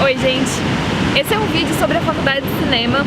Oi gente, esse é um vídeo sobre a faculdade de cinema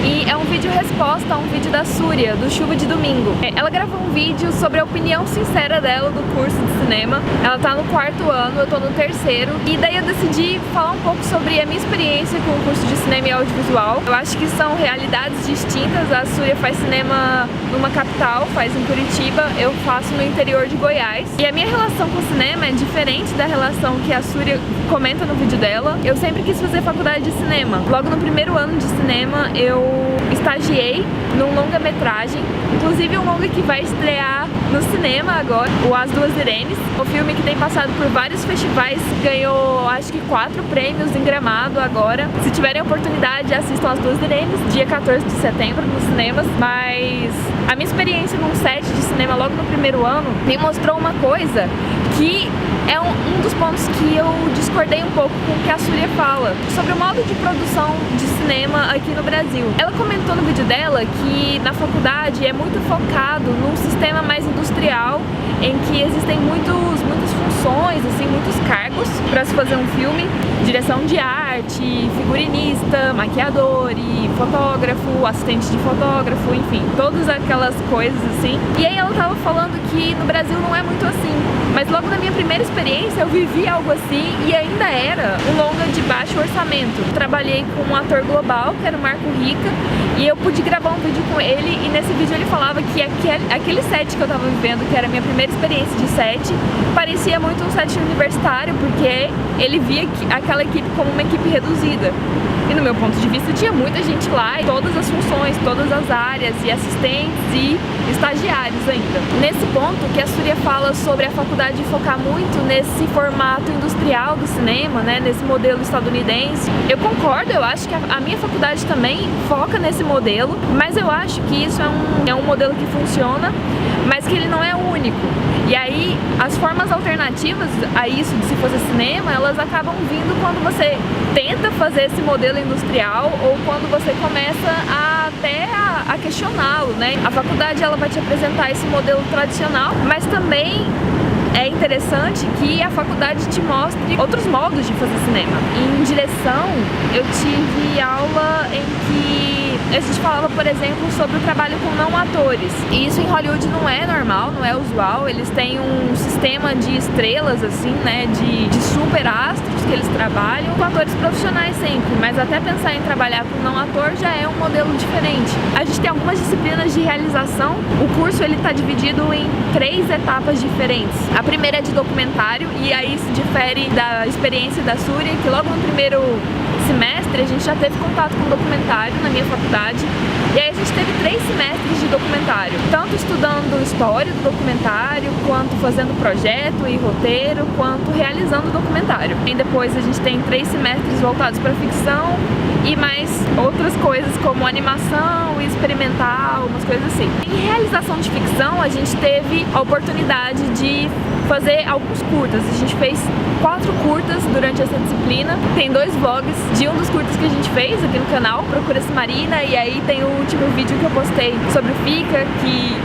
e é um vídeo resposta a um vídeo da Súria, do Chuva de Domingo. Ela gravou um vídeo sobre a opinião sincera dela do curso de cinema. Ela tá no 4º ano, eu tô no 3º, e daí eu decidi falar um pouco sobre a minha experiência com o curso de cinema e audiovisual. Eu acho que são realidades distintas. A Súria faz cinema numa capital, faz em Curitiba, eu faço no interior de Goiás. E a minha relação com o cinema é diferente da relação que a Súria comenta no vídeo dela. Eu sempre quis fazer faculdade de cinema. Logo no 1º ano de cinema eu estagiei num longa-metragem, inclusive um longa que vai estrear no cinema agora, o As Duas Irenes. O filme que tem passado por vários festivais, ganhou acho que 4 prêmios em Gramado agora. Se tiverem oportunidade, assistam As Duas Irenes, dia 14 de setembro nos cinemas. Mas a minha experiência num set de cinema logo no 1º ano me mostrou uma coisa que é um dos pontos que eu discordei um pouco com o que a Súria fala sobre o modo de produção de cinema aqui no Brasil. Ela comentou no vídeo dela que na faculdade é muito focado num sistema mais industrial, em que existem muitas funções, assim, muitos cargos para se fazer um filme: direção de arte, figurinista, maquiador e fotógrafo, assistente de fotógrafo, enfim, todas aquelas coisas assim. E aí ela tava falando que no Brasil não é muito assim, mas logo na minha primeira experiência eu vivi algo assim e ainda era um longa de baixo orçamento. Trabalhei com um ator global, que era o Marco Rica, e eu pude gravar um vídeo com ele, e nesse vídeo ele falava que aquele set que eu tava vivendo, que era a minha primeira experiência de set, parecia muito um set universitário, porque ele via aquela equipe como uma equipe reduzida. E no meu ponto de vista tinha muita gente lá, e todas as funções, todas as áreas, e assistentes e estagiários ainda. Nesse ponto que a Súria fala sobre a faculdade focar muito nesse formato industrial do cinema, né, nesse modelo estadunidense, eu concordo. Eu acho que a minha faculdade também foca nesse modelo, mas eu acho que isso é um modelo que funciona, mas que ele não é o único. E aí as formas alternativas a isso de se fazer cinema, elas acabam vindo quando você tenta fazer esse modelo industrial, ou quando você começa até a questioná-lo, né? A faculdade ela vai te apresentar esse modelo tradicional, mas também é interessante que a faculdade te mostre outros modos de fazer cinema. Em direção, eu tive aula em que a gente falava, por exemplo, sobre o trabalho com não atores. E isso em Hollywood não é normal, não é usual. Eles têm um sistema de estrelas, assim, né, de super astros que eles trabalham com atores profissionais sempre. Mas até pensar em trabalhar com não ator já é um modelo diferente. A gente tem algumas disciplinas de realização. O curso ele está dividido em 3 etapas diferentes. A primeira é de documentário, e aí se difere da experiência da Súria, que logo no 1º semestre a gente já teve contato com documentário na minha faculdade. E aí a gente teve 3 semestres de documentário, tanto estudando história do documentário, quanto fazendo projeto e roteiro, quanto realizando documentário. E depois a gente tem 3 semestres voltados para ficção e mais outras coisas como animação e experimental, umas coisas assim. Em realização de ficção a gente teve a oportunidade de fazer alguns curtas. A gente fez 4 curtas durante essa disciplina. Tem 2 vlogs de um dos curtas que a gente fez aqui no canal, Procura-se Marina, e aí tem o último vídeo que eu postei sobre o FICA, que...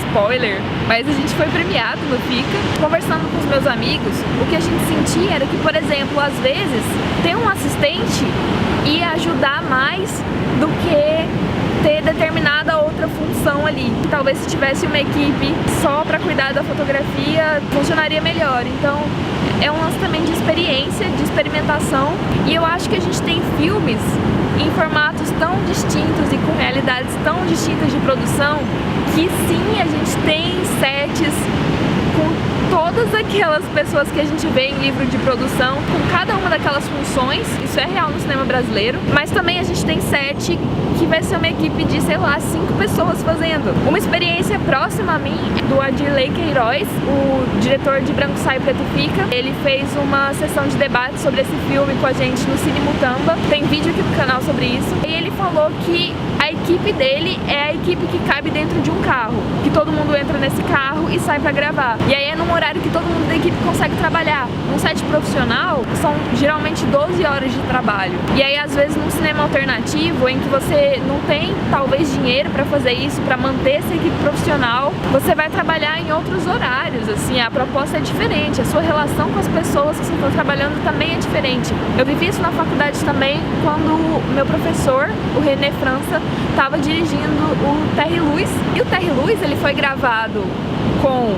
spoiler! Mas a gente foi premiado no FICA. Conversando com os meus amigos, o que a gente sentia era que, por exemplo, às vezes, ter um assistente ia ajudar mais do que ter determinada outra função ali. Talvez se tivesse uma equipe só para cuidar da fotografia, funcionaria melhor. Então é um lance também de experiência, de experimentação, e eu acho que a gente tem filmes em formatos tão distintos e com realidades tão distintas de produção, que sim, a gente tem sets com todas aquelas pessoas que a gente vê em livro de produção, com cada uma daquelas funções. Isso é real no cinema brasileiro, mas também a gente tem set que vai ser uma equipe de, sei lá, 5 pessoas fazendo. Uma experiência próxima a mim é do Adirley Queiroz, o diretor de Branco Sai Preto Fica. Ele fez uma sessão de debate sobre esse filme com a gente no Cine Mutamba. Tem vídeo aqui no canal sobre isso. E ele falou que a equipe dele é a equipe que cabe dentro de um carro, que todo mundo entra nesse carro e sai pra gravar. E aí é num horário que todo mundo da equipe consegue trabalhar. Um set profissional são geralmente praticamente 12 horas de trabalho. E aí, às vezes, num cinema alternativo, em que você não tem, talvez, dinheiro para fazer isso, para manter essa equipe profissional, você vai trabalhar em outros horários, assim, a proposta é diferente, a sua relação com as pessoas que você está trabalhando também é diferente. Eu vivi isso na faculdade também, quando o meu professor, o René França, estava dirigindo o Terry Lewis, e o Terry Lewis, ele foi gravado com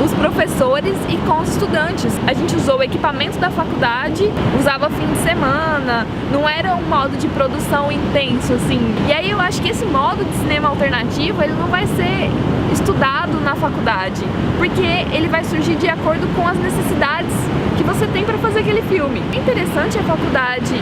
os professores e com os estudantes. A gente usou o equipamento da faculdade, usava fim de semana, não era um modo de produção intenso, assim. E aí eu acho que esse modo de cinema alternativo, ele não vai ser estudado na faculdade, porque ele vai surgir de acordo com as necessidades que você tem para fazer aquele filme. É interessante a faculdade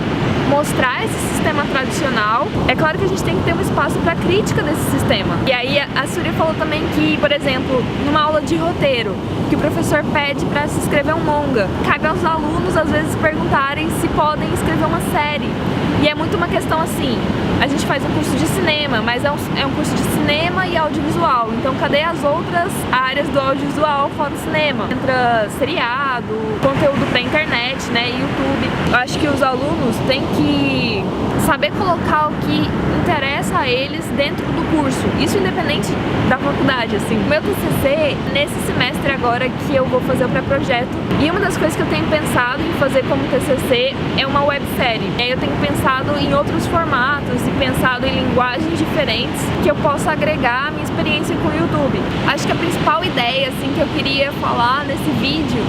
mostrar esse sistema tradicional. É claro que a gente tem que ter um espaço para crítica desse sistema. E aí a Surya falou também que, por exemplo, numa aula de roteiro, que o professor pede para se escrever um longa, cabe aos alunos às vezes perguntarem se podem escrever uma série. E é muito uma questão assim, a gente faz um curso de cinema, mas é um curso de cinema e audiovisual, então cadê as outras áreas do audiovisual fora do cinema? Entra seriado, conteúdo pra internet, né, YouTube. Eu acho que os alunos têm que saber colocar o que interessa a eles dentro do curso, isso independente da faculdade, assim. O meu TCC, nesse semestre agora que eu vou fazer o pré-projeto, e uma das coisas que eu tenho pensado em fazer como TCC é uma websérie. E aí eu tenho pensado em outros formatos e pensado em linguagens diferentes que eu possa agregar a minha experiência com o YouTube. Acho que a principal ideia, assim, que eu queria falar nesse vídeo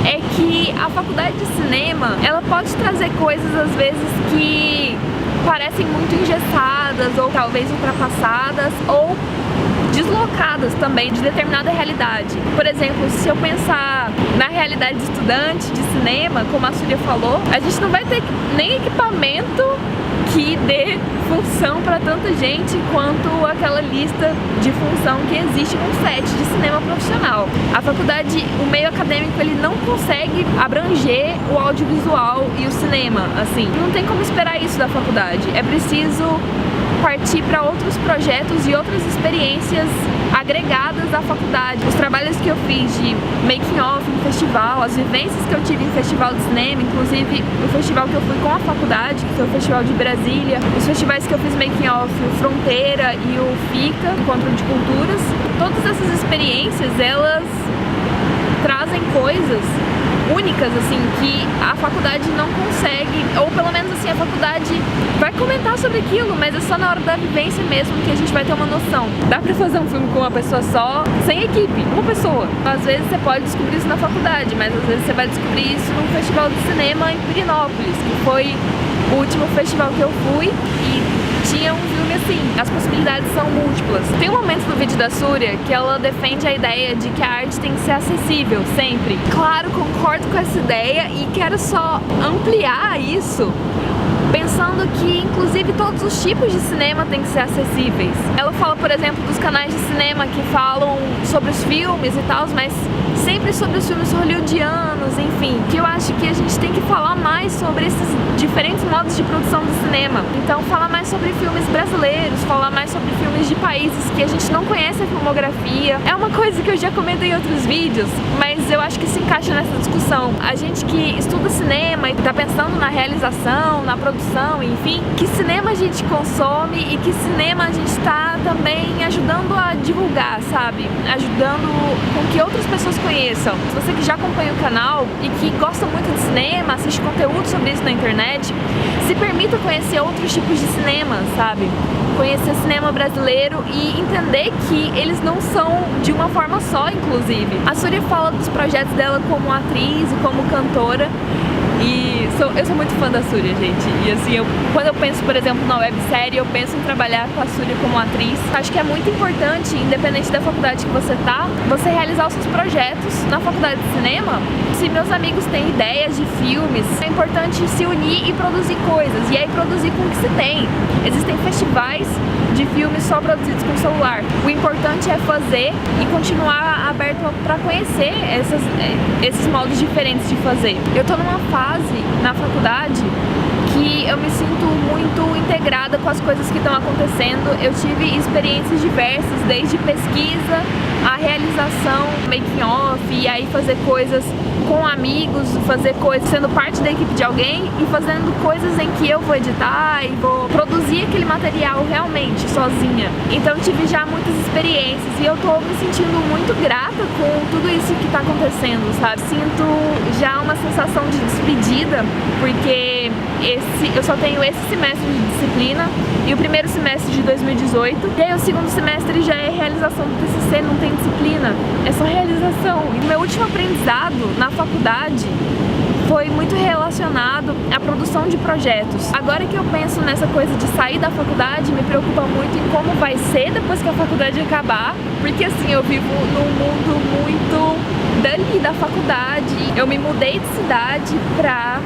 é que a faculdade de cinema, ela pode trazer coisas às vezes que parecem muito engessadas ou talvez ultrapassadas ou deslocadas também de determinada realidade. Por exemplo, se eu pensar na realidade de estudante de cinema, como a Surya falou, a gente não vai ter nem equipamento que dê função para tanta gente quanto aquela lista de função que existe num set de cinema profissional. A faculdade, o meio acadêmico, ele não consegue abranger o audiovisual e o cinema, assim. Não tem como esperar isso da faculdade. É preciso partir para outros projetos e outras experiências agregadas à faculdade. Os trabalhos que eu fiz de making of em festival, as vivências que eu tive em festival de cinema, inclusive o festival que eu fui com a faculdade, que foi o Festival de Brasília, os festivais que eu fiz making of, o Fronteira e o FICA, Encontro de Culturas, todas essas experiências, elas trazem coisas únicas, assim, que a faculdade não consegue, ou pelo menos assim, a faculdade vai comentar sobre aquilo, mas é só na hora da vivência mesmo que a gente vai ter uma noção. Dá pra fazer um filme com uma pessoa só, sem equipe, uma pessoa. Às vezes você pode descobrir isso na faculdade, mas às vezes você vai descobrir isso num festival de cinema em Pirinópolis, que foi o último festival que eu fui, e tinha um filme assim, as possibilidades são múltiplas. Tem um momento no vídeo da Surya que ela defende a ideia de que a arte tem que ser acessível, sempre. Claro, concordo com essa ideia e quero só ampliar isso, pensando que, inclusive, todos os tipos de cinema têm que ser acessíveis. Ela fala, por exemplo, dos canais de cinema que falam sobre os filmes e tal, mas sempre sobre os filmes hollywoodianos, enfim. Que eu acho que a gente tem que falar mais sobre esses diferentes modos de produção do cinema. Então, falar mais sobre filmes brasileiros, falar mais sobre filmes de países que a gente não conhece a filmografia. É uma coisa que eu já comentei em outros vídeos, mas eu acho que se encaixa nessa discussão. A gente que estuda cinema e tá pensando na realização, na produção, enfim, que cinema a gente consome e que cinema a gente tá também ajudando a divulgar, sabe? Ajudando com que outras pessoas conheçam. Se você que já acompanha o canal e que gosta muito de cinema, assiste conteúdo sobre isso na internet, se permita conhecer outros tipos de cinema, sabe? Conhecer cinema brasileiro e entender que eles não são de uma forma só, inclusive. A Surya fala dos projetos dela como atriz e como cantora. E eu sou muito fã da Surya, gente. E assim, quando eu penso, por exemplo, na websérie, eu penso em trabalhar com a Surya como atriz. Acho que é muito importante, independente da faculdade que você tá, você realizar os seus projetos na faculdade de cinema. Se meus amigos têm ideias de filmes, é importante se unir e produzir coisas. E aí produzir com o que se tem. Existem festivais de filmes só produzidos com celular. O importante é fazer e continuar aberto para conhecer esses modos diferentes de fazer. Eu tô numa fase na faculdade que eu me sinto muito integrada com as coisas que estão acontecendo. Eu tive experiências diversas, desde pesquisa, a realização, making off, e aí fazer coisas com amigos, fazer coisas sendo parte da equipe de alguém e fazendo coisas em que eu vou editar e vou produzir aquele material realmente sozinha. Então tive já muitas experiências e eu tô me sentindo muito grata com tudo isso que tá acontecendo, sabe? Sinto já uma sensação de despedida, porque eu só tenho esse semestre de disciplina e o primeiro semestre de 2018, e aí o segundo semestre já é realização do TCC, não tem disciplina, é só realização. E meu último aprendizado na faculdade foi muito relacionado à produção de projetos. Agora que eu penso nessa coisa de sair da faculdade, me preocupa muito em como vai ser depois que a faculdade acabar, porque assim, eu vivo num mundo muito dali da faculdade. Eu me mudei de cidade pra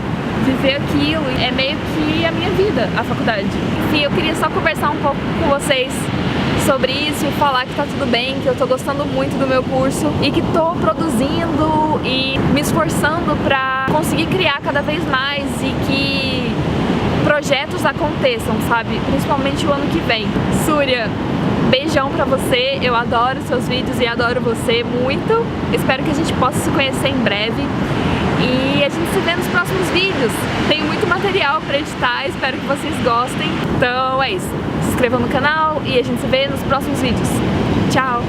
viver aquilo, é meio que a minha vida, a faculdade. Enfim, eu queria só conversar um pouco com vocês sobre isso e falar que tá tudo bem, que eu tô gostando muito do meu curso e que tô produzindo e me esforçando pra conseguir criar cada vez mais e que projetos aconteçam, sabe? Principalmente o ano que vem. Súria, beijão pra você, eu adoro seus vídeos e adoro você muito. Espero que a gente possa se conhecer em breve. E a gente se vê nos próximos vídeos. Tem muito material pra editar, espero que vocês gostem. Então é isso. Se inscrevam no canal e a gente se vê nos próximos vídeos. Tchau!